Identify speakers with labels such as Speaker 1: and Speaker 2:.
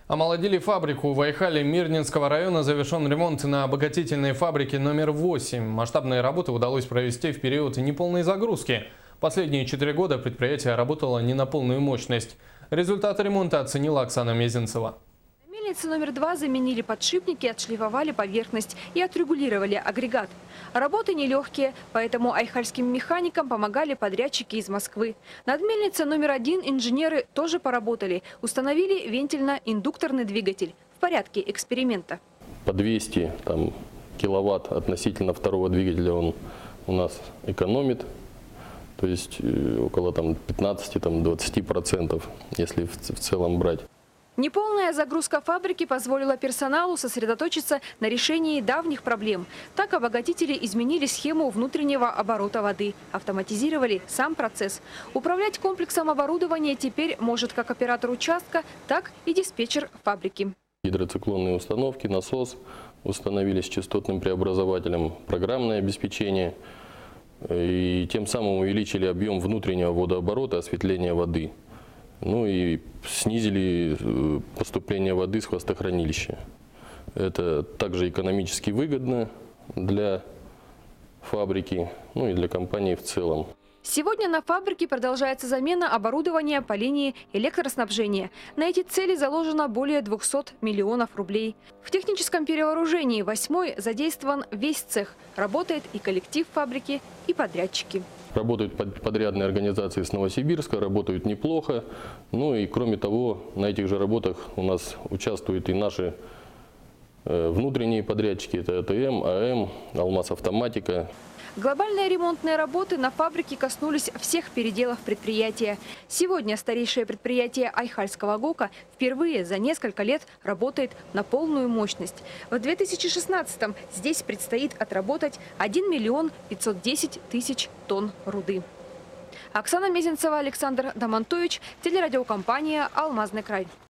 Speaker 1: Омолодили фабрику. В Айхале Мирнинского района завершен ремонт на обогатительной фабрике номер 8. Масштабные работы удалось провести в период неполной загрузки. Последние 4 года предприятие работало не на полную мощность. Результаты ремонта оценила Оксана Мезенцева.
Speaker 2: На мельнице номер 2 заменили подшипники, отшлифовали поверхность и отрегулировали агрегат. Работы нелегкие, поэтому айхальским механикам помогали подрядчики из Москвы. Над мельницей номер 1 инженеры тоже поработали. Установили вентильно-индукторный двигатель в порядке эксперимента.
Speaker 3: По 200 киловатт относительно второго двигателя он у нас экономит. То есть около 15-20%, если в целом брать.
Speaker 2: Неполная загрузка фабрики позволила персоналу сосредоточиться на решении давних проблем. Так обогатители изменили схему внутреннего оборота воды, автоматизировали сам процесс. Управлять комплексом оборудования теперь может как оператор участка, так и диспетчер фабрики.
Speaker 3: Гидроциклонные установки, насос установили с частотным преобразователем, программное обеспечение. И тем самым увеличили объем внутреннего водооборота, осветления воды. Ну и снизили поступление воды с хвостохранилища. Это также экономически выгодно для фабрики, ну и для компании в целом.
Speaker 2: Сегодня на фабрике продолжается замена оборудования по линии электроснабжения. На эти цели заложено более 200 миллионов рублей. В техническом перевооружении 8-й задействован весь цех. Работает и коллектив фабрики, и подрядчики.
Speaker 3: Работают подрядные организации с Новосибирска, работают неплохо. Ну и кроме того, на этих же работах у нас участвуют и наши внутренние подрядчики. Это АТМ, АМ, Алмаз-Автоматика.
Speaker 2: Глобальные ремонтные работы на фабрике коснулись всех переделов предприятия. Сегодня старейшее предприятие Айхальского ГОКа впервые за несколько лет работает на полную мощность. В 2016-м здесь предстоит отработать 1 миллион 510 тысяч тонн руды. Оксана Мезенцева, Александр Домонтович, телерадиокомпания «Алмазный край».